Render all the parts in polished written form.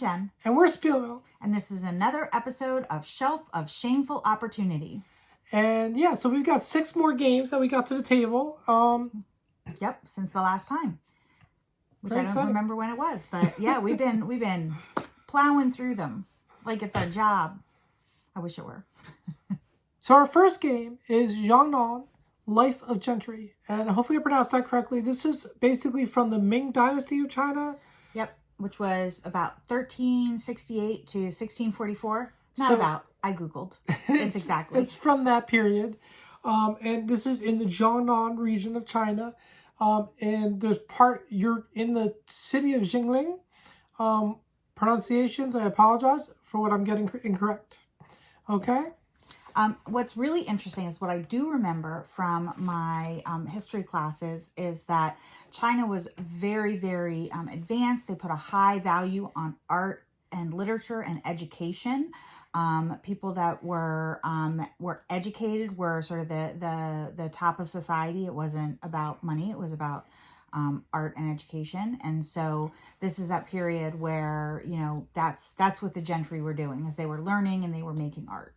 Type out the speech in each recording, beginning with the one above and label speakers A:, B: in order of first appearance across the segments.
A: Jen.
B: And we're SpielMill.
A: And this is another episode of Shelf of Shameful Opportunity.
B: And yeah, so we've got 6 more games that we got to the table.
A: Yep, since the last time. Which
B: Very
A: I don't
B: exciting.
A: remember when it was. But yeah, we've been plowing through them like it's our job. I wish it were.
B: So our first game is Jiangnan, Life of Gentry. And hopefully I pronounced that correctly. This is basically from the Ming Dynasty of China.
A: Yep, which was about 1368 to 1644. Not
B: So-
A: about. I Googled. It's exactly.
B: It's from that period. And this is in the Jiangnan region of China. And you're in the city of Jiangnan. Pronunciations, I apologize for what I'm getting incorrect. Okay?
A: What's really interesting is what I do remember from my history classes is that China was very, very advanced. They put a high value on art and literature and education. People that were educated were sort of the top of society. It wasn't about money. It was about art and education. And so this is that period where, that's what the gentry were doing, is they were learning and they were making art.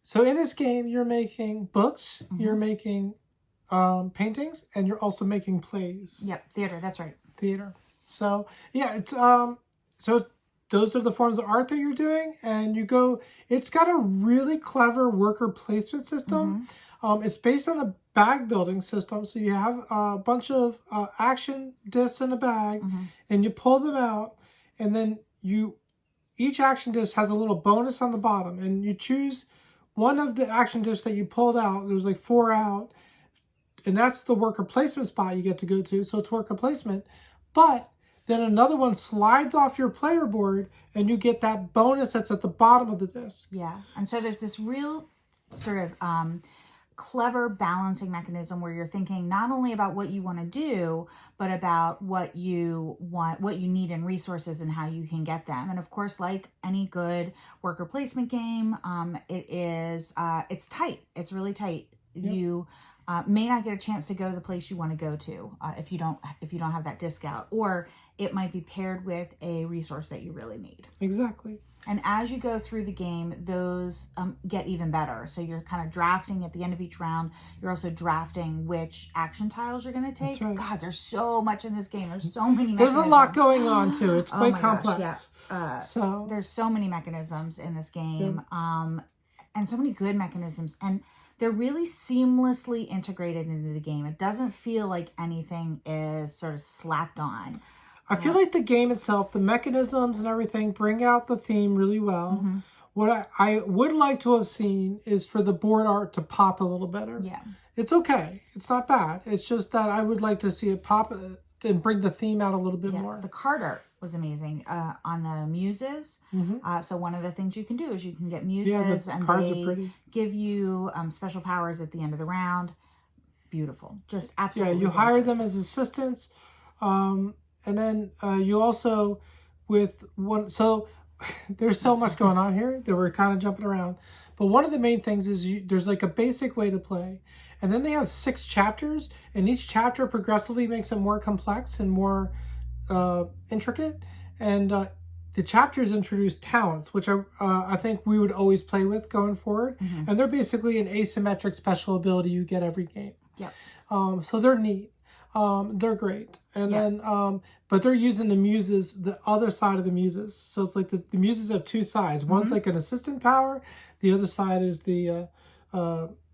B: So in this game, you're making books, you're making paintings, and you're also making plays.
A: Yep, theater, that's right.
B: Theater. So yeah, it's those are the forms of art that you're doing, and it's got a really clever worker placement system. It's based on a bag building system. So you have a bunch of action discs in a bag, and you pull them out, and then each action disc has a little bonus on the bottom, and you choose one of the action discs that you pulled out. There's like 4 out, and that's the worker placement spot you get to go to. So it's worker placement, but then another one slides off your player board, and you get that bonus that's at the bottom of the disc.
A: Yeah, and so there's this real sort of clever balancing mechanism where you're thinking not only about what you want to do, but about what you need in resources and how you can get them. And of course, like any good worker placement game, it's tight. It's really tight. Yep. You may not get a chance to go to the place you want to go to if you don't have that disc out, or it might be paired with a resource that you really need.
B: Exactly.
A: And as you go through the game, those get even better. So you're kind of drafting at the end of each round. You're also drafting which action tiles you're going to take. That's right. God, there's so much in this game. There's so many mechanisms.
B: There's a lot going on, too. It's quite complex.
A: Gosh, yeah. There's so many mechanisms in this game, and so many good mechanisms. And they're really seamlessly integrated into the game. It doesn't feel like anything is sort of slapped on.
B: I feel like the game itself, the mechanisms and everything bring out the theme really well. What I would like to have seen is for the board art to pop a little better.
A: Yeah. It's
B: okay. It's not bad. It's just that I would like to see it pop and bring the theme out a little bit more.
A: The card art was amazing on the muses. So one of the things you can do is you can get muses, and
B: cards
A: they
B: are pretty.
A: give you special powers at the end of the round. Beautiful. Just absolutely
B: you
A: gorgeous.
B: hire them as assistants. And then you also so there's so much going on here that we're kind of jumping around. But one of the main things is there's like a basic way to play. And then they have 6 chapters, and each chapter progressively makes it more complex and more intricate. And the chapters introduce talents, which I think we would always play with going forward. And they're basically an asymmetric special ability you get every game.
A: Yep.
B: So they're neat. They're great. And then, but they're using the muses, the other side of the muses. So it's like the muses have 2 sides. One's like an assistant power. The other side is the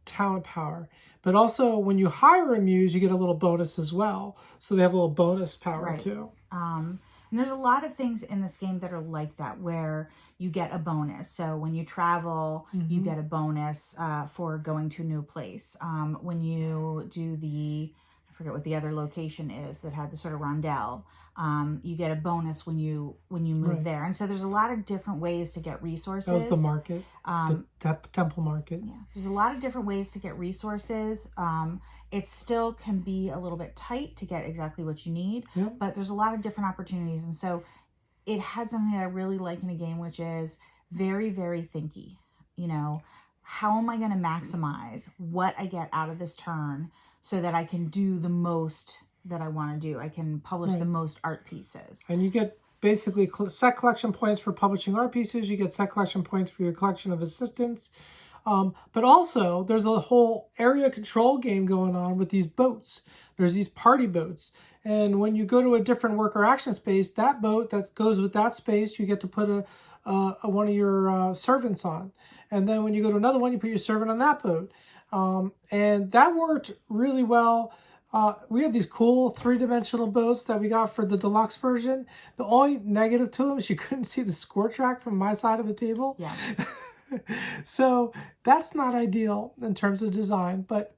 B: talent power. But also when you hire a muse, you get a little bonus as well. So they have a little bonus power too.
A: And there's a lot of things in this game that are like that, where you get a bonus. So when you travel, you get a bonus for going to a new place. When you do I forget what the other location is that had the sort of rondelle, you get a bonus when you move there. And so there's a lot of different ways to get resources.
B: That was the market, the temple market.
A: Yeah, there's a lot of different ways to get resources. It still can be a little bit tight to get exactly what you need, but there's a lot of different opportunities. And so it had something that I really like in a game, which is very, very thinky. How am I going to maximize what I get out of this turn so that I can do the most that I want to do? I can publish the most art pieces.
B: And you get basically set collection points for publishing art pieces. You get set collection points for your collection of assistants. But also, there's a whole area control game going on with these boats. There's these party boats. And when you go to a different worker action space, that boat that goes with that space, you get to put one of your servants on. And then when you go to another one, you put your servant on that boat. And that worked really well. We had these cool 3-dimensional boats that we got for the deluxe version. The only negative to them is you couldn't see the score track from my side of the table.
A: Yeah.
B: So that's not ideal in terms of design, but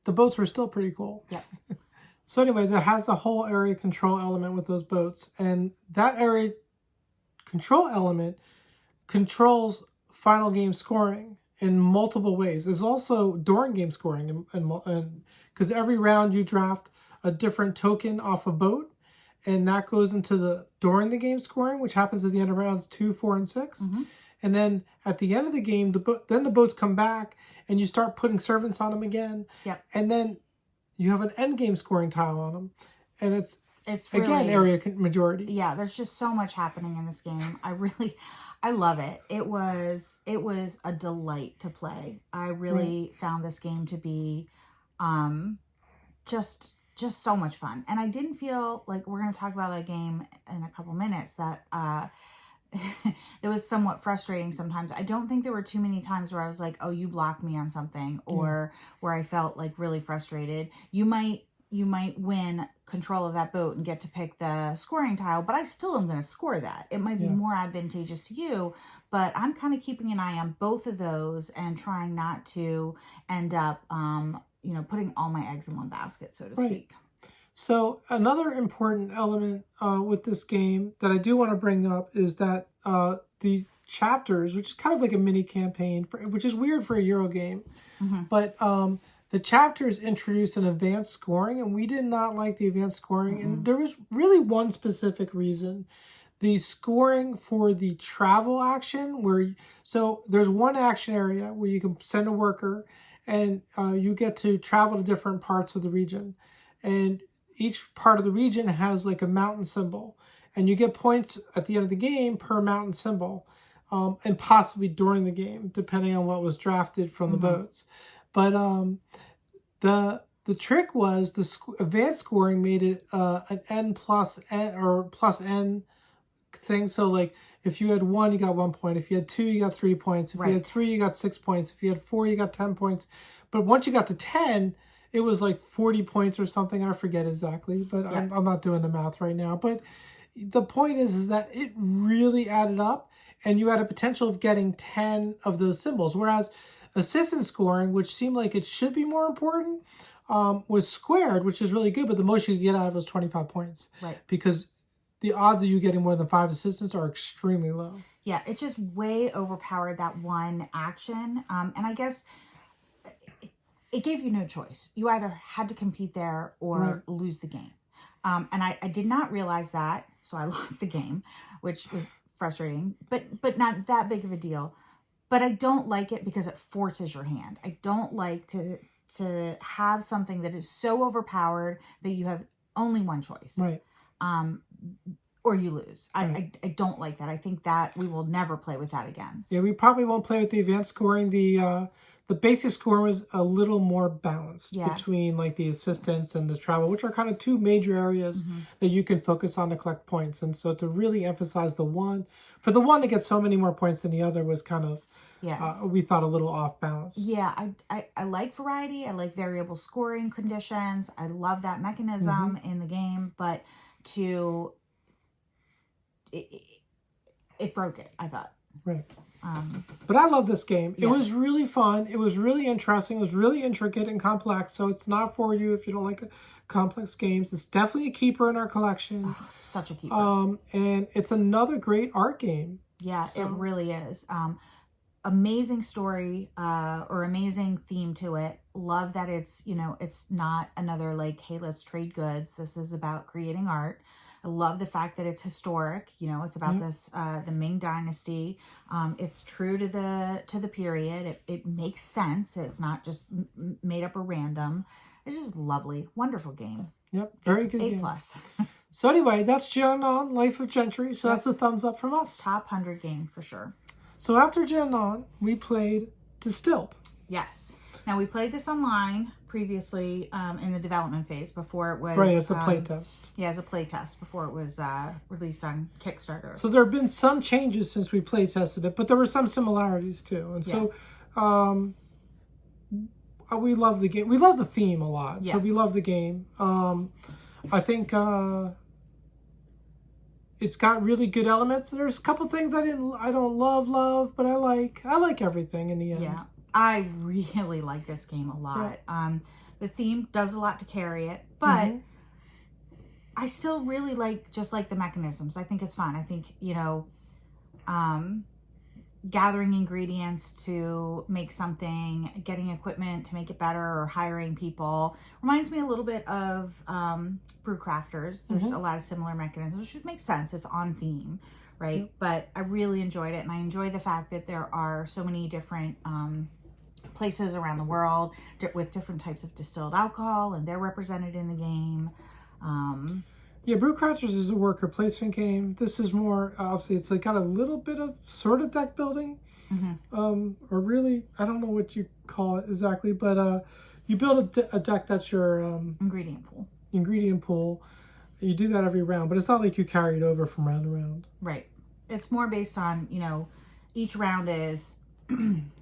B: the boats were still pretty cool.
A: Yeah.
B: So anyway, there has a whole area control element with those boats, and that area control element controls final game scoring in multiple ways. There's also during game scoring, and because every round you draft a different token off a boat, and that goes into the during the game scoring, which happens at the end of rounds 2, 4, and 6.
A: Mm-hmm.
B: And then at the end of the game, then the boats come back, and you start putting servants on them again.
A: Yep.
B: And then you have an end game scoring tile on them, and it's
A: really,
B: again area majority.
A: Yeah, there's just so much happening in this game. I love it. It was a delight to play. I really found this game to be just so much fun. And I didn't feel like, we're going to talk about a game in a couple minutes that it was somewhat frustrating sometimes. I don't think there were too many times where I was like, oh, you blocked me on something, or where I felt like really frustrated. You might win control of that boat and get to pick the scoring tile, but I still am going to score that. It might be more advantageous to you, but I'm kind of keeping an eye on both of those and trying not to end up, putting all my eggs in one basket, so to speak.
B: So another important element with this game that I do want to bring up is that the chapters, which is kind of like a mini campaign, which is weird for a Euro game, but the chapters introduce an advanced scoring, and we did not like the advanced scoring. And there was really one specific reason. The scoring for the travel action, so there's one action area where you can send a worker, and you get to travel to different parts of the region. And each part of the region has like a mountain symbol, and you get points at the end of the game per mountain symbol, and possibly during the game, depending on what was drafted from the boats. But the trick was the advanced scoring made it an N plus N or plus N thing. So like if you had 1, you got 1 point. If you had 2, you got 3 points. If you had 3, you got 6 points. If you had 4, you got 10 points. But once you got to 10, it was like 40 points or something. I forget exactly, but I'm not doing the math right now. But the point is that it really added up, and you had a potential of getting 10 of those symbols. Whereas assistant scoring, which seemed like it should be more important, was squared, which is really good, but the most you could get out of it was 25 points.
A: Right.
B: Because the odds of you getting more than 5 assistants are extremely low. Yeah,
A: it just way overpowered that one action. And I guess it gave you no choice. You either had to compete there or lose the game. And I did not realize that, so I lost the game, which was frustrating, but not that big of a deal. But I don't like it because it forces your hand. I don't like to have something that is so overpowered that you have only one choice.
B: Right.
A: Or you lose. I don't like that. I think that we will never play with that again.
B: Yeah, we probably won't play with the advanced scoring. The basic score was a little more balanced between like the assistance and the travel, which are kind of two major areas that you can focus on to collect points. And so to really emphasize the one to get so many more points than the other was kind of, we thought a little off balance.
A: Yeah, I like variety. I like variable scoring conditions. I love that mechanism in the game, but it broke it, I thought.
B: Right. But I love this game. It was really fun. It was really interesting. It was really intricate and complex. So it's not for you if you don't like complex games. It's definitely a keeper in our collection.
A: Oh, such a keeper.
B: And it's another great art game.
A: Yeah, it really is. Amazing story, or amazing theme to it. Love that it's not another like, hey, let's trade goods. This is about creating art. I love the fact that it's historic. It's about this the Ming Dynasty. It's true to the period. It makes sense. It's not just made up or random. It's just lovely, wonderful game.
B: Yep, very good
A: A+.
B: game. So anyway, that's Jiangnan, Life of Gentry. So that's a thumbs up from us.
A: Top 100 game for sure.
B: So after Jiangnan, we played Distilled.
A: Yes. Now we played this online previously in the development phase before it was...
B: Right, as a playtest.
A: Yeah, as a playtest before it was released on Kickstarter.
B: So there have been some changes since we playtested it, but there were some similarities too. And so we love the game. We love the theme a lot. So we love the game. I think it's got really good elements. There's a couple things I don't love, but I like everything in the end.
A: Yeah. I really like this game a lot. Yeah. The theme does a lot to carry it, but I still really like the mechanisms. I think it's fun. I think, you know, gathering ingredients to make something, getting equipment to make it better, or hiring people reminds me a little bit of Brew Crafters. There's a lot of similar mechanisms, which makes sense. It's on theme, right? But I really enjoyed it, and I enjoy the fact that there are so many different places around the world with different types of distilled alcohol, and they're represented in the game.
B: Yeah, Brew Crafters is a worker placement game. This is more, obviously, it's like got a little bit of sort of deck building. Or really, I don't know what you call it exactly, but you build a deck that's your
A: ingredient
B: pool. You do that every round, but it's not like you carry it over from round to round.
A: Right. It's more based on, you know, each round is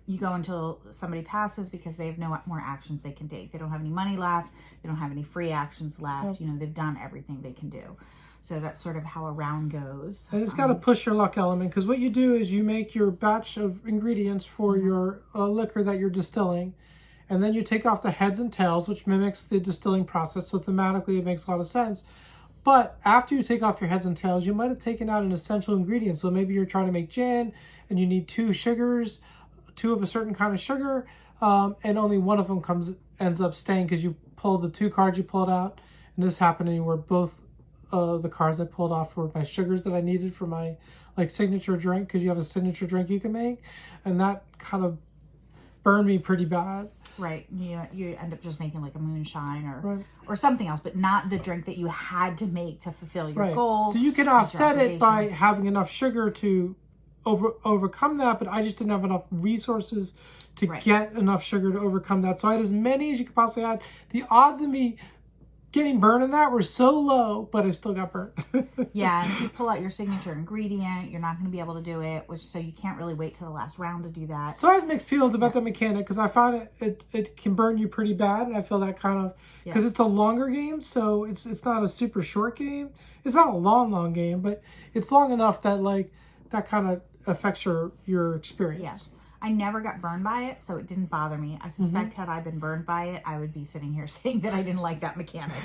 A: you go until somebody passes because they have no more actions they can take. They don't have any money left. They don't have any free actions left. You know, they've done everything they can do. So that's sort of how a round goes.
B: And it's got a push your luck element, because what you do is you make your batch of ingredients for your liquor that you're distilling, and then you take off the heads and tails, which mimics the distilling process. So thematically, it makes a lot of sense. But after you take off your heads and tails, you might have taken out an essential ingredient. So maybe you're trying to make gin, and you need 2 sugars, 2 of a certain kind of sugar, and only one of them ends up staying because you pulled the 2 cards you pulled out. And this happened to me where both the cards I pulled off were my sugars that I needed for my signature drink, because you have a signature drink you can make, and that kind of burned me pretty bad.
A: Right. You end up just making like a moonshine or something else, but not the drink that you had to make to fulfill your goal.
B: So you can offset it by having enough sugar to overcome that, but I just didn't have enough resources to get enough sugar to overcome that. So I had as many as you could possibly add. The odds of me getting burned in that were so low, but I still got burnt.
A: Yeah, and if you pull out your signature ingredient, you're not going to be able to do it, so you can't really wait till the last round to do that.
B: So I have mixed feelings about the mechanic, because I find it can burn you pretty bad, and I feel that kind of, because it's a longer game, so it's not a super short game. It's not a long game, but it's long enough that that kind of affects your experience.
A: Yeah. I never got burned by it, so it didn't bother me. I suspect had I been burned by it, I would be sitting here saying that I didn't like that mechanic.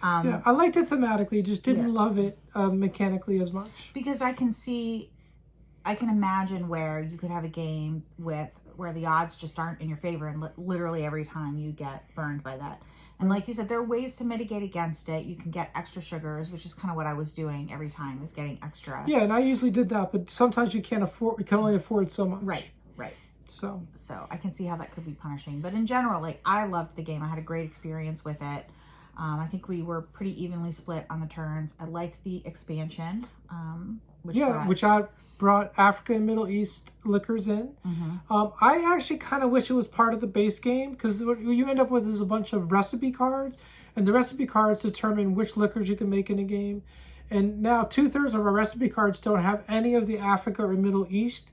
B: Yeah, I liked it thematically, just didn't love it mechanically as much.
A: Because I can imagine where you could have a game where the odds just aren't in your favor, and literally every time you get burned by that. And like you said, there are ways to mitigate against it. You can get extra sugars, which is kind of what I was doing every time, is getting extra.
B: Yeah, and I usually did that, but sometimes you can only afford so much.
A: Right. So I can see how that could be punishing. But in general, I loved the game. I had a great experience with it. I think we were pretty evenly split on the turns. I liked the expansion. Which I brought Africa and Middle East liquors in. I actually kind of wish it was part of the base game, because what you end up with is a bunch of recipe cards, and the recipe cards determine which liquors you can make in a game. And now 2/3 of our recipe cards don't have any of the Africa or Middle East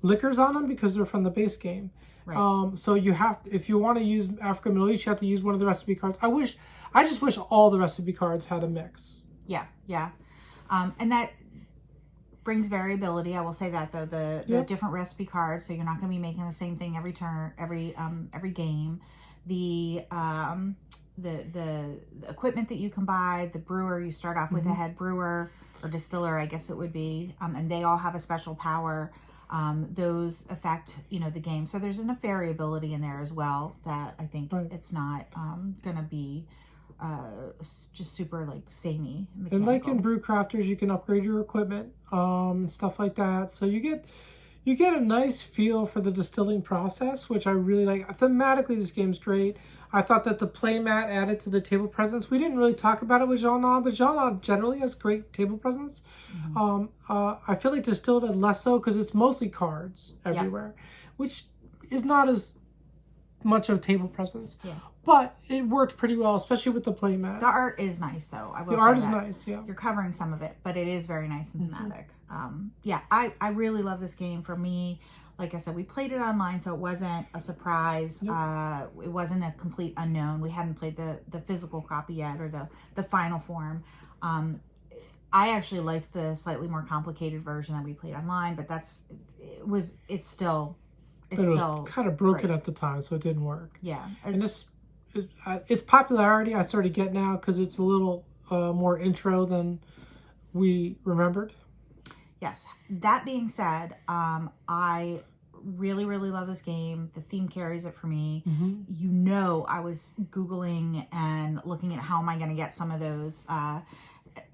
A: liquors on them, because they're from the base game. Right. So you have, if you want to use Africa and Middle East, you have to use one of the recipe cards. I just wish all the recipe cards had a mix. Yeah. And that brings variability. I will say that, though, the different recipe cards, so you're not going to be making the same thing every turn, every game. The equipment that you can buy, the brewer, you start off with a head brewer or distiller, I guess it would be, and they all have a special power. Those affect, the game. So there's enough variability in there as well that I think it's not going to be just super samey.
B: And like in Brew Crafters, you can upgrade your equipment and stuff like that. So you you get a nice feel for the distilling process, which I really like. Thematically, this game's great. I thought that the playmat added to the table presence. We didn't really talk about it with Jiangnan, but Jiangnan generally has great table presence. I feel like Distilled had less so because it's mostly cards everywhere, which is not as much of table presence. Yeah. But it worked pretty well, especially with the playmat.
A: The art is nice, though.
B: The art is nice, yeah.
A: You're covering some of it, but it is very nice and thematic. Yeah, I really love this game. For me, like I said, we played it online, so it wasn't a surprise. It wasn't a complete unknown. We hadn't played the physical copy yet, or the final form. I actually liked the slightly more complicated version that we played online, but it's still
B: kind of broken at the time, so it didn't work.
A: Yeah.
B: Its popularity I started getting now because it's a little more intro than we remembered.
A: Yes. That being said, I really, really love this game. The theme carries it for me. You know, I was Googling and looking at how am I going to get some of those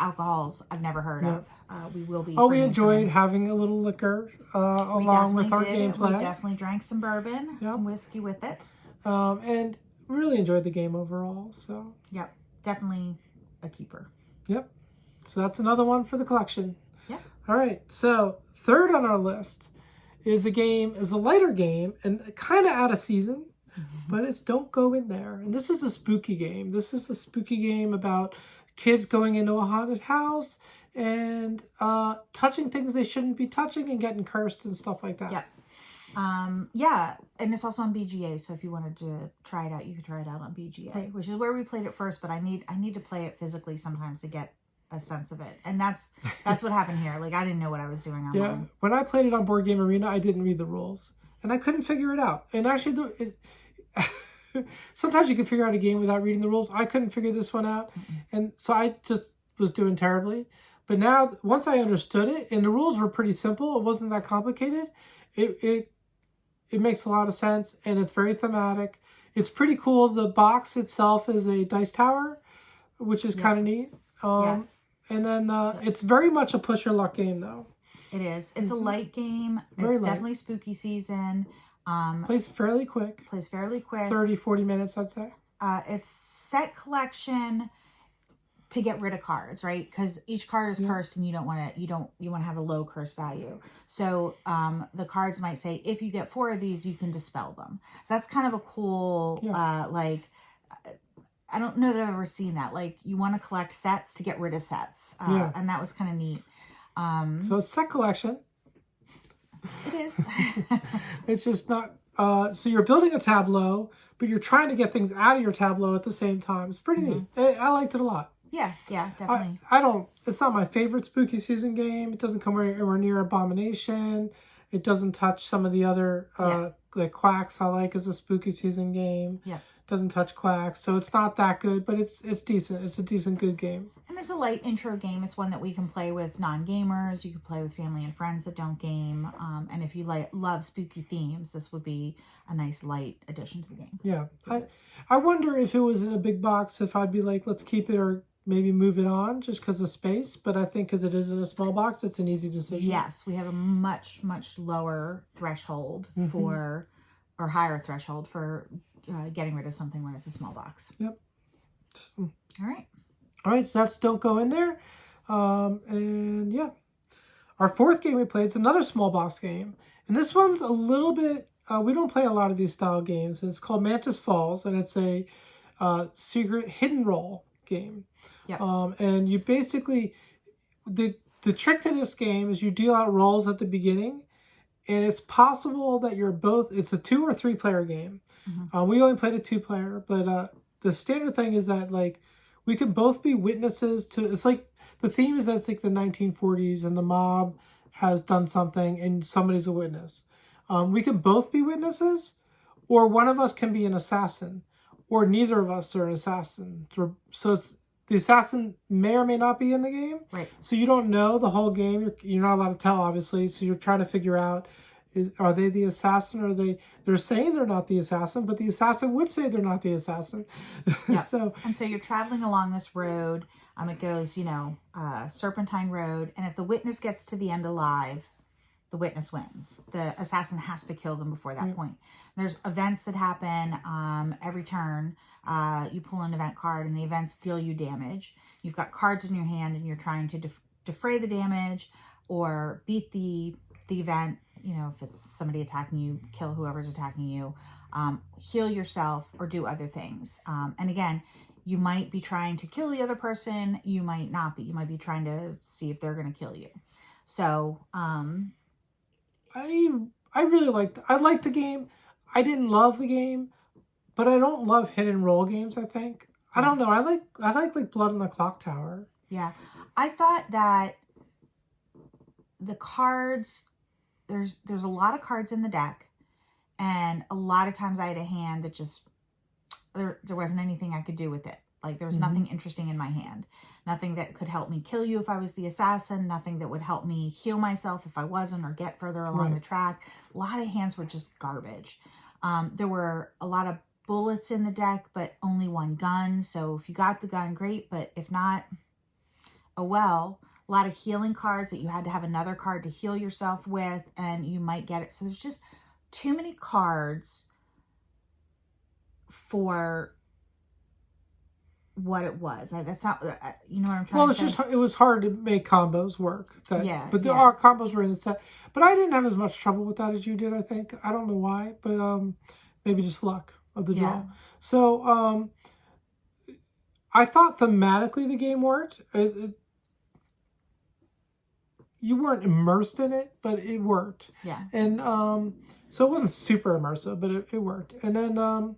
A: alcohols I've never heard of. We will be.
B: We enjoyed having a little liquor along with our gameplay.
A: We definitely drank some bourbon, some whiskey with it.
B: And really enjoyed the game overall. So. Yep.
A: Definitely a keeper.
B: Yep. So that's another one for the collection.
A: Yep.
B: All right. So third on our list is a lighter game and kind of out of season, but it's Don't Go In There. And this is a spooky game. This is a spooky game about kids going into a haunted house and touching things they shouldn't be touching and getting cursed and stuff like that.
A: Yep. Yeah, and it's also on BGA, so if you wanted to try it out, you could try it out on BGA, which is where we played it first, but I need to play it physically sometimes to get a sense of it. And that's what happened here. Like, I didn't know what I was doing online.
B: Yeah, when I played it on Board Game Arena, I didn't read the rules, and I couldn't figure it out. And actually, sometimes you can figure out a game without reading the rules. I couldn't figure this one out, and so I just was doing terribly. But now, once I understood it, and the rules were pretty simple, it wasn't that complicated, it makes a lot of sense, and it's very thematic. It's pretty cool. The box itself is a dice tower, which is kind of neat. And then it's very much a push your luck game, though.
A: It is. It's a light game.
B: Very
A: it's
B: light.
A: Definitely spooky season.
B: Plays fairly quick. 30, 40 minutes, I'd say.
A: It's set collection to get rid of cards, right? Because each card is cursed, and you want to have a low curse value. So the cards might say, if you get 4 of these, you can dispel them. So that's kind of a cool, I don't know that I've ever seen that. Like, you want to collect sets to get rid of sets. And that was kind of neat.
B: So it's set collection.
A: It is.
B: It's just not, so you're building a tableau, but you're trying to get things out of your tableau at the same time. It's pretty neat. I liked it a lot.
A: Yeah, definitely.
B: It's not my favorite spooky season game. It doesn't come anywhere near Abomination. It doesn't touch some of the other, like Quacks I like as a spooky season game.
A: Yeah.
B: Doesn't touch Quacks, so it's not that good, but it's decent. It's a decent, good game.
A: And it's a light intro game. It's one that we can play with non-gamers. You can play with family and friends that don't game. And if you love spooky themes, this would be a nice light addition to the game.
B: Yeah. I wonder if it was in a big box, if I'd be like, let's keep it or maybe move it on just because of space. But I think because it is in a small box, it's an easy decision.
A: Yes, we have a much, much lower threshold or higher threshold for getting rid of something when it's a small box.
B: Yep.
A: All
B: right, so that's Don't Go In There. And yeah. Our fourth game we played is another small box game. And this one's a little bit, we don't play a lot of these style games. And it's called Mantis Falls. And it's a secret hidden roll game.
A: Yep.
B: And you basically, the trick to this game is you deal out rolls at the beginning. And it's possible that it's a 2 or 3 player game. We only played a 2-player, but the standard thing is that, like, we can both be witnesses to, it's like, the theme is that it's like the 1940s and the mob has done something and somebody's a witness. We can both be witnesses, or one of us can be an assassin, or neither of us are an assassin. So the assassin may or may not be in the game.
A: Right.
B: So you don't know the whole game. You're not allowed to tell, obviously. So you're trying to figure out, are they the assassin? Or they're saying they're not the assassin, but the assassin would say they're not the assassin.
A: Yep.
B: So
A: you're traveling along this road. It goes, Serpentine Road. And if the witness gets to the end alive, the witness wins. The assassin has to kill them before that point. There's events that happen every turn. You pull an event card and the events deal you damage. You've got cards in your hand and you're trying to defray the damage or beat the event. You know, if it's somebody attacking you, kill whoever's attacking you, heal yourself or do other things. And again, you might be trying to kill the other person. You might not be. You might be trying to see if they're going to kill you. So,
B: I really liked the game. I didn't love the game, but I don't love hit and roll games, I think. I don't know. I like Blood on the Clock Tower.
A: Yeah. I thought that the cards, there's a lot of cards in the deck, and a lot of times I had a hand that just there wasn't anything I could do with it. Like there was nothing interesting in my hand. Nothing that could help me kill you if I was the assassin. Nothing that would help me heal myself if I wasn't or get further along the track. A lot of hands were just garbage. There were a lot of bullets in the deck, but only one gun. So if you got the gun, great. But if not, oh well. A lot of healing cards that you had to have another card to heal yourself with, and you might get it. So there's just too many cards for what it was. That's not, you know what I'm trying to say?
B: Well, it was hard to make combos work. But our combos were in the set. But I didn't have as much trouble with that as you did, I think. I don't know why, but maybe just luck of the draw. So I thought thematically the game worked. You weren't immersed in it, but it worked.
A: Yeah.
B: And so it wasn't super immersive, but it worked. And then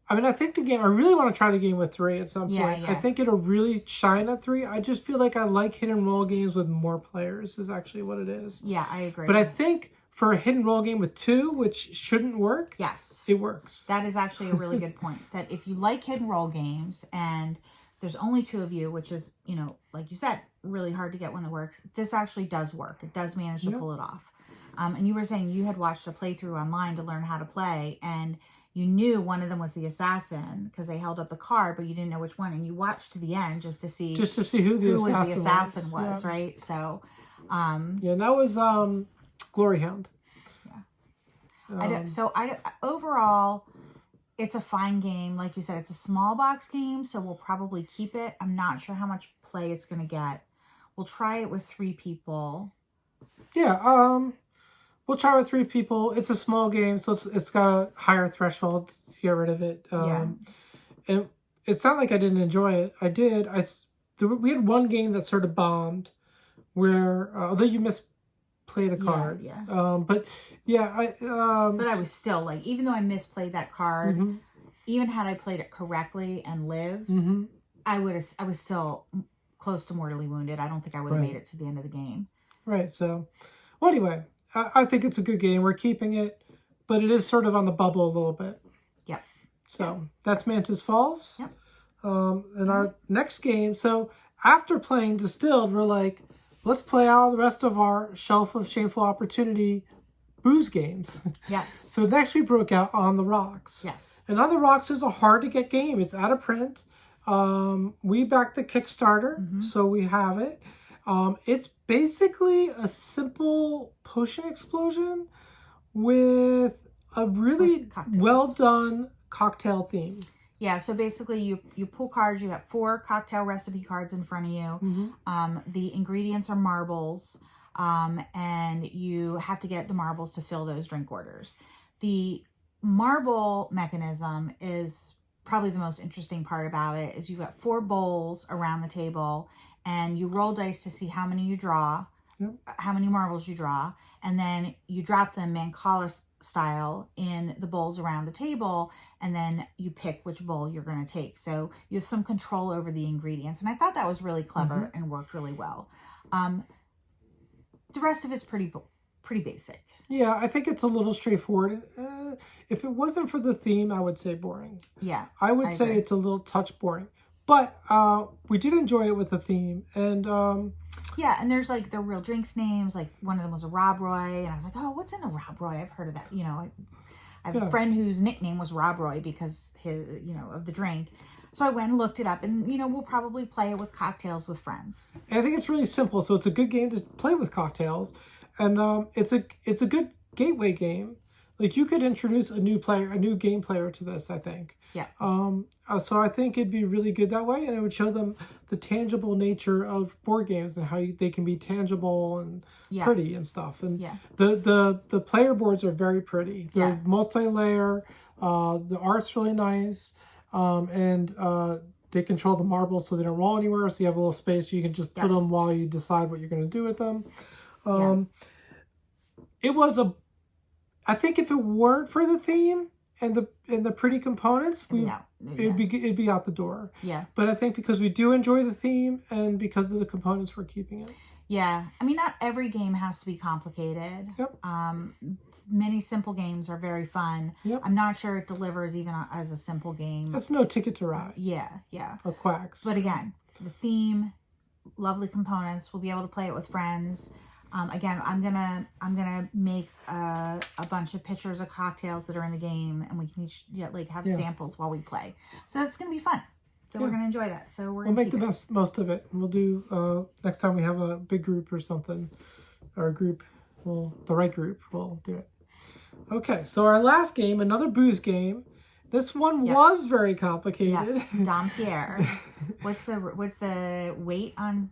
B: I mean, I think the game, I really want to try the game with 3 at some point.
A: Yeah.
B: I think it'll really shine at 3. I just feel like I like hit and roll games with more players is actually what it is.
A: Yeah, I agree.
B: But I think for a hit and roll game with 2, which shouldn't work,
A: yes,
B: it works.
A: That is actually a really good point. That if you like hit and roll games and there's only 2 of you, which is, you know, like you said, really hard to get one that works, this actually does work. It does manage to pull it off. And you were saying you had watched a playthrough online to learn how to play, and you knew one of them was the assassin because they held up the card, but you didn't know which one. And you watched to the end just to see
B: who the assassin
A: was, right? So,
B: and that was Glory Hound.
A: Yeah. Overall, it's a fine game. Like you said, it's a small box game, so we'll probably keep it. I'm not sure how much play it's going to get. We'll try it with 3 people.
B: Yeah, we'll try with 3 people. It's a small game, so it's got a higher threshold to get rid of it. And it's not like I didn't enjoy it. I did. We had one game that sort of bombed, where although you misplayed a card. But I
A: was still like, even though I misplayed that card, even had I played it correctly and lived, I was still close to mortally wounded. I don't think I would have made it to the end of the game.
B: Right. So, well, anyway, I think it's a good game. We're keeping it, but it is sort of on the bubble a little bit.
A: Yep.
B: So that's Mantis Falls.
A: Yep.
B: And our next game. So after playing Distilled, we're like, let's play all the rest of our shelf of Shameful Opportunity booze games.
A: Yes.
B: So next we broke out On the Rocks.
A: Yes.
B: And On the Rocks is a hard to get game. It's out of print. We backed the Kickstarter, so we have it. It's basically a simple potion explosion with a really well done cocktail theme.
A: Yeah, so basically you pull cards. You have 4 cocktail recipe cards in front of you. The ingredients are marbles, and you have to get the marbles to fill those drink orders. The marble mechanism is probably the most interesting part about it. Is you've got 4 bowls around the table, and you roll dice to see how many you draw, how many marbles you draw, and then you drop them Mancala style in the bowls around the table, and then you pick which bowl you're going to take. So you have some control over the ingredients, and I thought that was really clever and worked really well. The rest of it's pretty basic.
B: Yeah, I think it's a little straightforward. If it wasn't for the theme, I would say boring.
A: Yeah,
B: I would say it's a little touch boring. But we did enjoy it with the theme. And
A: yeah, and there's like the real drinks names. Like one of them was a Rob Roy. And I was like, oh, what's in a Rob Roy? I've heard of that. You know, I have a friend whose nickname was Rob Roy because of the drink. So I went and looked it up, and we'll probably play it with cocktails with friends.
B: And I think it's really simple. So it's a good game to play with cocktails. and it's a good gateway game. Like you could introduce a new game player to this, I think.
A: Yeah.
B: So I think it'd be really good that way, and it would show them the tangible nature of board games and how they can be tangible and pretty and stuff. And the player boards are very pretty. They're multi-layer. The art's really nice, and they control the marbles so they don't roll anywhere. So you have a little space you can just put them while you decide what you're going to do with them. It was I think if it weren't for the theme and the pretty components, it'd be out the door. Yeah. But I think because we do enjoy the theme and because of the components, we're keeping it.
A: Yeah. I mean, not every game has to be complicated.
B: Yep.
A: Many simple games are very fun.
B: Yep.
A: I'm not sure it delivers even as a simple game.
B: That's no Ticket to Ride.
A: Yeah. Yeah.
B: Or Quacks.
A: But again, the theme, lovely components. We'll be able to play it with friends. Again, I'm gonna make a bunch of pictures of cocktails that are in the game, and we can each have samples while we play. So it's gonna be fun. So we're gonna enjoy that. So we'll
B: make the most of it. We'll do next time we have a big group or something, or a group. The right group. We'll do it. Okay, so our last game, another booze game. This one was very complicated.
A: Yes, Dom Pierre. What's the weight on?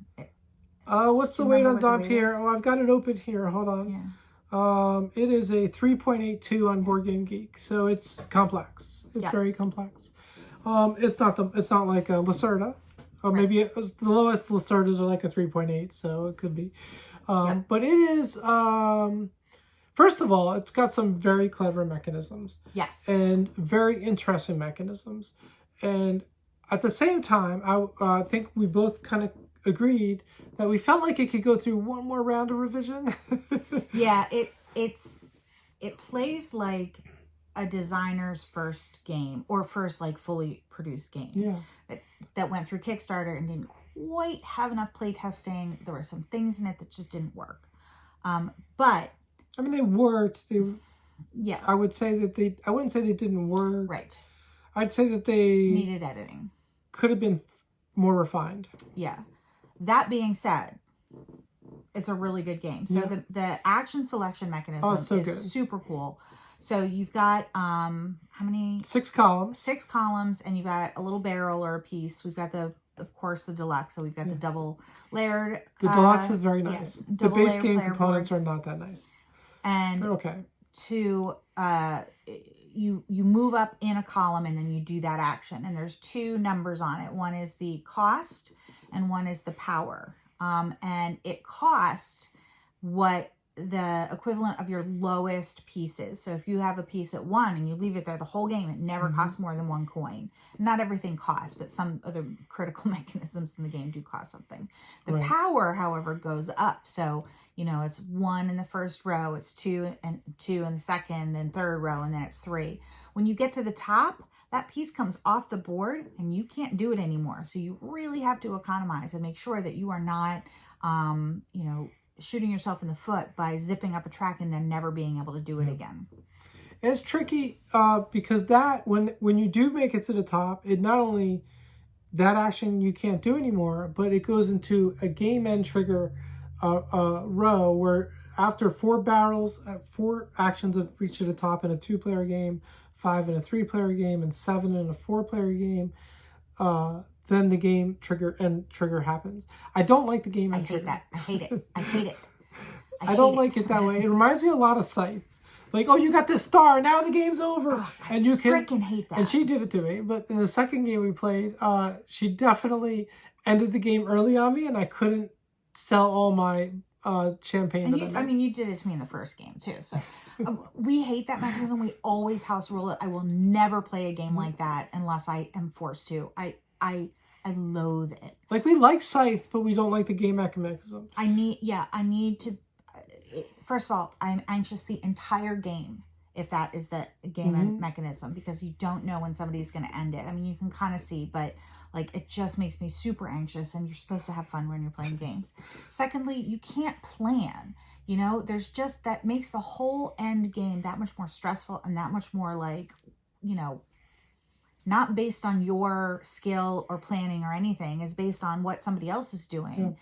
B: What's the weight on Dom Pierre? Oh, I've got it open here. Hold on. Yeah. It is a 3.82 on Board Game Geek, so it's complex. It's very complex. It's not like a Lacerda, or maybe the lowest Lacerdas are like a 3.8, so it could be. But it is. First of all, it's got some very clever mechanisms.
A: Yes.
B: And very interesting mechanisms, and at the same time, I think we both kind of agreed that we felt like it could go through one more round of revision.
A: Yeah, it plays like a designer's first game or first fully produced game.
B: Yeah.
A: That went through Kickstarter and didn't quite have enough play testing. There were some things in it that just didn't work. But
B: I mean, they worked. I would say that I wouldn't say they didn't work.
A: Right.
B: I'd say that they
A: needed editing.
B: Could have been more refined.
A: Yeah. That being said, it's a really good game. So the action selection mechanism is super cool. So you've got how many?
B: 6 columns.
A: 6 columns, and you've got a little barrel or a piece. We've got of course, the deluxe. So we've got the double layered.
B: The deluxe is very nice. The base game components are not that nice.
A: And
B: they're okay.
A: You move up in a column and then you do that action. And there's 2 numbers on it. One is the cost and one is the power. And it costs what the equivalent of your lowest pieces. So if you have a piece at 1 and you leave it there the whole game, it never costs more than 1 coin. Not everything costs, but some other critical mechanisms in the game do cost something. The power, however, goes up. So, it's 1 in the first row, it's 2 in the second and third row, and then it's 3. When you get to the top, that piece comes off the board and you can't do it anymore. So you really have to economize and make sure that you are not, shooting yourself in the foot by zipping up a track and then never being able to do it again.
B: It's tricky because when you do make it to the top, it not only that action you can't do anymore, but it goes into a game end trigger row where after 4 barrels, 4 actions have reached to the top in a 2-player game, 5 in a 3-player game, and 7 in a 4-player game, then the game trigger happens. I don't like the game end trigger.
A: I hate that. I hate it.
B: I don't like it that way. It reminds me a lot of Scythe. Like, oh, you got this star, now the game's over.
A: Oh, and you can freaking hate that.
B: And she did it to me. But in the second game we played, she definitely ended the game early on me, and I couldn't sell all my champagne.
A: And you did it to me in the first game too. So we hate that mechanism. We always house rule it. I will never play a game like that unless I am forced to. I loathe it.
B: Like, we like Scythe, but we don't like the game mechanism.
A: I need to. First of all, I'm anxious the entire game if that is the game mechanism, because you don't know when somebody's going to end it. I mean, you can kind of see, but it just makes me super anxious, and you're supposed to have fun when you're playing games. Secondly, you can't plan. There's just that makes the whole end game that much more stressful and that much more not based on your skill or planning or anything. It's based on what somebody else is doing.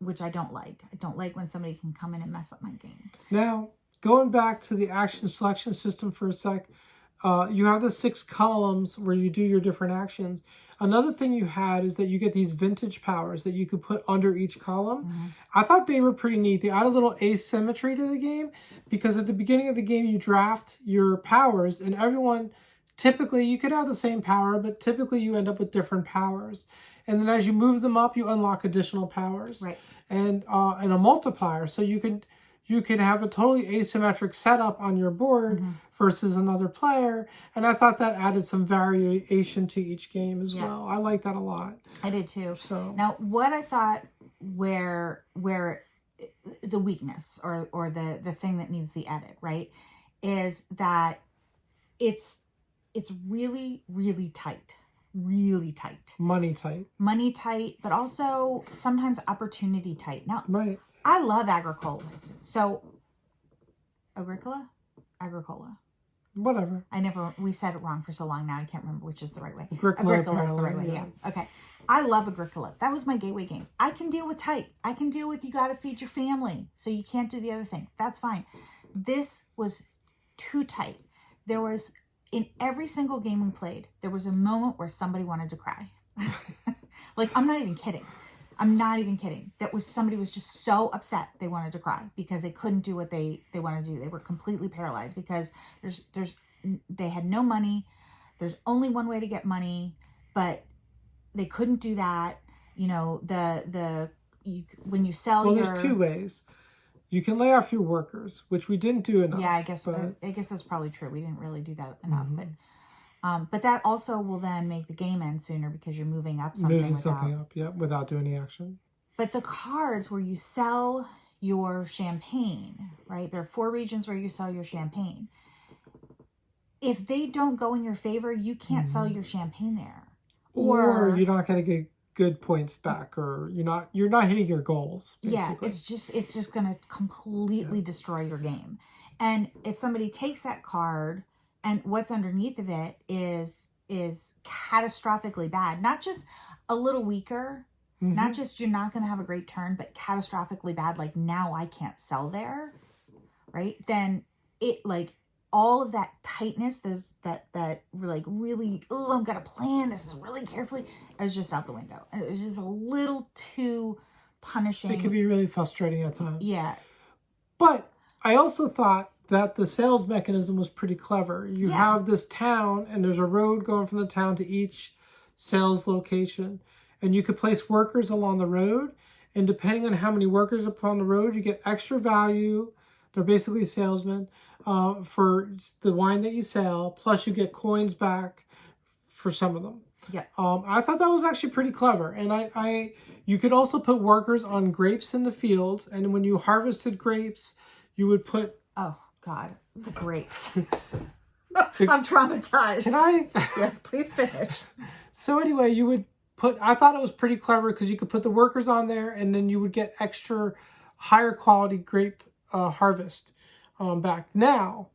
A: which I don't like. I don't like when somebody can come in and mess up my game.
B: Now, going back to the action selection system for a sec, you have the 6 columns where you do your different actions. Another thing you had is that you get these vintage powers that you could put under each column.
A: Mm-hmm.
B: I thought they were pretty neat. They add a little asymmetry to the game because at the beginning of the game you draft your powers, and everyone, typically you could have the same power, but typically you end up with different powers. And then as you move them up, you unlock additional powers.
A: Right.
B: And a multiplier. So you could have a totally asymmetric setup on your board
A: Mm-hmm.
B: versus another player. And I thought that added some variation to each game as well. I like that a lot.
A: I did too.
B: So
A: now what I thought where the weakness or the thing that needs the edit, right, is that it's really, really tight. Really tight.
B: Money tight,
A: but also sometimes opportunity tight. Now,
B: right.
A: I love agricolas. So, agricola.
B: Whatever.
A: We said it wrong for so long now. I can't remember which is the right way.
B: Agricola
A: is the right way, yeah. Okay. I love Agricola. That was my gateway game. I can deal with tight. I can deal with you got to feed your family, so you can't do the other thing. That's fine. This was too tight. There was, in every single game we played, there was a moment where somebody wanted to cry. Like, I'm not even kidding. Somebody was just so upset they wanted to cry because they couldn't do what they wanted to do. They were completely paralyzed because they had no money. There's only one way to get money, but they couldn't do that. You know, when you sell
B: there's 2 ways. You can lay off your workers, which we didn't do enough.
A: Yeah, I guess that's probably true. We didn't really do that enough, but that also will then make the game end sooner because you're moving up something.
B: Without doing the action.
A: But the cards where you sell your champagne, right? There are 4 regions where you sell your champagne. If they don't go in your favor, you can't sell your champagne there,
B: or you're not going to get good points back, or you're not hitting your goals, basically.
A: Yeah, it's just going to completely destroy your game. And if somebody takes that card and what's underneath of it is catastrophically bad, not just a little weaker, not just you're not going to have a great turn, but catastrophically bad, like now I can't sell there, right? Then it, like, all of that tightness, that like really, I've got to plan this is really carefully, is just out the window. It was just a little too punishing.
B: It can be really frustrating at times.
A: Yeah.
B: But I also thought that the sales mechanism was pretty clever. You have this town, and there's a road going from the town to each sales location. And you could place workers along the road. And depending on how many workers are on the road, you get extra value. They're basically salesmen for the wine that you sell. Plus, you get coins back for some of them.
A: Yeah.
B: I thought that was actually pretty clever. And you could also put workers on grapes in the fields. And when you harvested grapes, you would put...
A: Oh, God. The grapes. I'm traumatized.
B: Can I?
A: Yes, please finish.
B: So anyway, you would put... I thought it was pretty clever because you could put the workers on there, and then you would get extra higher quality grape harvest back. Now,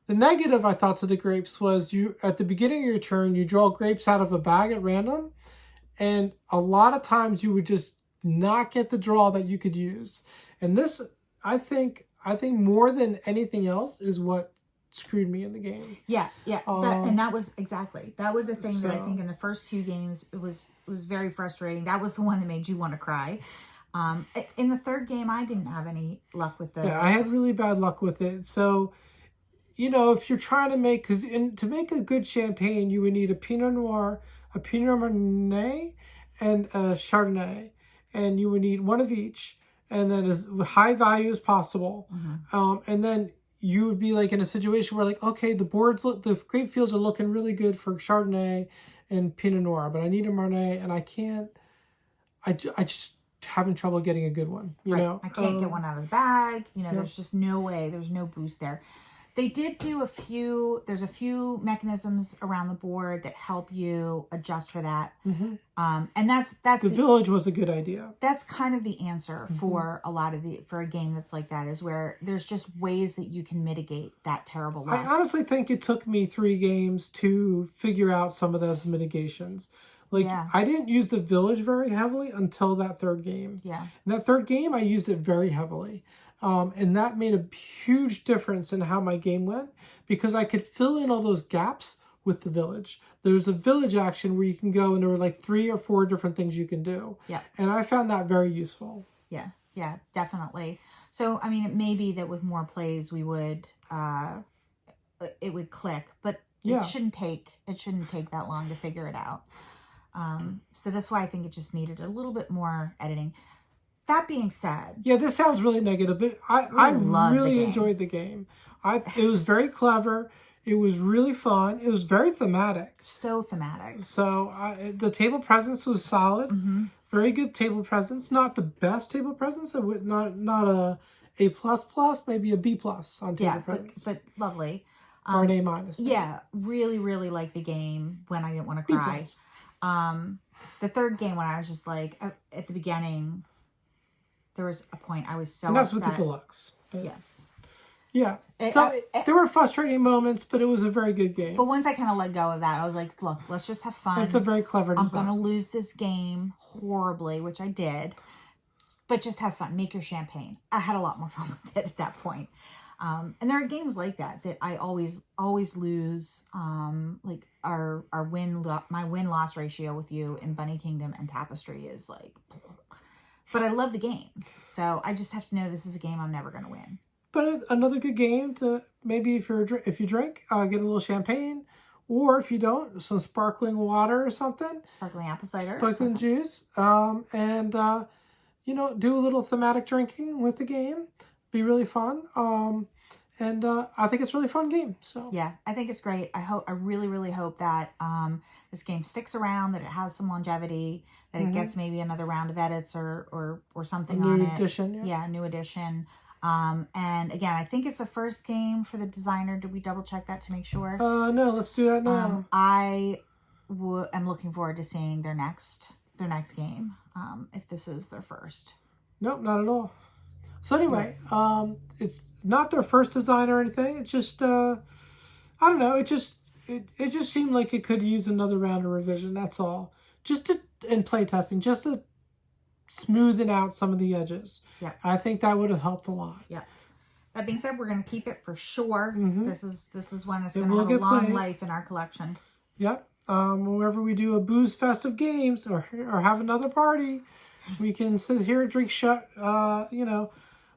B: the negative I thought to the grapes was you at the beginning of your turn, you draw grapes out of a bag at random, and a lot of times you would just not get the draw that you could use. And this, I think more than anything else, is what screwed me in the game.
A: Yeah. That was the thing that I think in the first 2 games it was very frustrating. That was the one that made you want to cry. In the 3rd game, I didn't have any luck with it.
B: Yeah, I had really bad luck with it. So, if you're trying to make, to make a good champagne, you would need a Pinot Noir, a Pinot Meunier, and a Chardonnay. And you would need one of each, and then as high value as possible. And then you would be like in a situation where, like, okay, the grape fields are looking really good for Chardonnay and Pinot Noir, but I need a Meunier, and I can't, I just having trouble getting a good one, you know?
A: I can't get one out of the bag. There's just no way. There's no boost there. They did do there's a few mechanisms around the board that help you adjust for that. And that's
B: the village was a good idea.
A: That's kind of the answer for for a game that's like that, is where there's just ways that you can mitigate that terrible luck.
B: I honestly think it took me 3 games to figure out some of those mitigations. Like,
A: Yeah.
B: I didn't use the village very heavily until that third game.
A: Yeah.
B: In that third game, I used it very heavily. And that made a huge difference in how my game went because I could fill in all those gaps with the village. There's a village action where you can go and there were like 3 or 4 different things you can do.
A: Yeah.
B: And I found that very useful.
A: Yeah. Yeah, definitely. So, I mean, it may be that with more plays, we would, it would click, but it shouldn't take that long to figure it out. So that's why I think it just needed a little bit more editing. That being said,
B: yeah, this sounds really negative, but I really enjoyed the game. It was very clever. It was really fun. It was very thematic.
A: So thematic.
B: So the table presence was solid.
A: Mm-hmm.
B: Very good table presence. Not the best table presence. Not a A++, maybe a B+ on table presence.
A: But lovely.
B: Or an A-. Maybe.
A: Yeah, really, really liked the game when I didn't want to cry. The third game when I was just like, at the beginning, there was a point I was so
B: and that's
A: upset.
B: with the deluxe. But
A: yeah.
B: Yeah. So there were frustrating moments, but it was a very good game.
A: But once I kind of let go of that, I was like, look, let's just have fun.
B: It's a very clever design.
A: I'm going to lose this game horribly, which I did. But just have fun. Make your champagne. I had a lot more fun with it at that point. And there are games like that I always lose. Like my win-loss ratio with you in Bunny Kingdom and Tapestry is like... But I love the games. So I just have to know this is a game I'm never going to win.
B: But it's another good game to maybe if you drink, get a little champagne, or if you don't, some sparkling water or something,
A: sparkling apple cider,
B: sparkling juice, and do a little thematic drinking with the game. Be really fun. And I think it's a really fun game. So
A: yeah, I think it's great. I really, really hope that this game sticks around, that it has some longevity, that it gets maybe another round of edits or something on it.
B: New edition.
A: Yeah, new edition. And again, I think it's the first game for the designer. Did we double check that to make sure?
B: No, let's do that now.
A: I am looking forward to seeing their next game. If this is their first.
B: Nope, not at all. So anyway, it's not their first design or anything. It's just, I don't know. It just seemed like it could use another round of revision. That's all. In play testing, just to smoothing out some of the edges. Yeah. I think that would have helped a lot.
A: Yeah. That being said, we're going to keep it for sure. This is one that's going
B: to
A: have a long life in our collection. Yep.
B: Whenever we do a booze fest of games or have another party, we can sit here and drink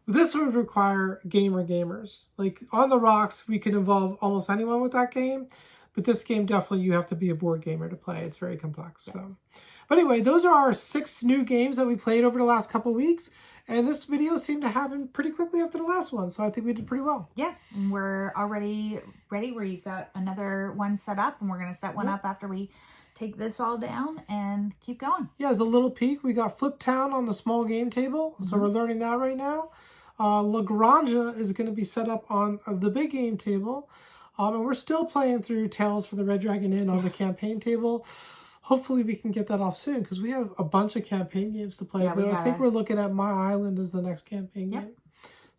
B: this would require gamers. Like on the rocks, we can involve almost anyone with that game. But this game, definitely, you have to be a board gamer to play. It's very complex. Yeah. So, but anyway, those are our 6 new games that we played over the last couple of weeks. And this video seemed to happen pretty quickly after the last one. So I think we did pretty well. Yeah, and we're already ready where you've got another one set up. And we're going to set one up after we take this all down and keep going. Yeah, as a little peek, we got Flip Town on the small game table. So we're learning that right now. La Granja is going to be set up on the big game table. And we're still playing through Tales for the Red Dragon Inn on the campaign table. Hopefully we can get that off soon because we have a bunch of campaign games to play. Yeah, but I think we're looking at My Island as the next campaign game.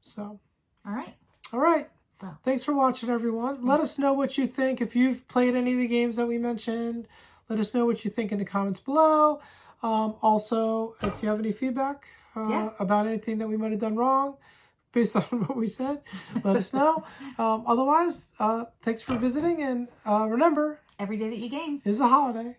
B: So, all right. Well, thanks for watching, everyone. Let us know what you think. If you've played any of the games that we mentioned, let us know what you think in the comments below. Also, if you have any feedback about anything that we might have done wrong, based on what we said, let us know. Otherwise, thanks for visiting, and remember, every day that you game is a holiday.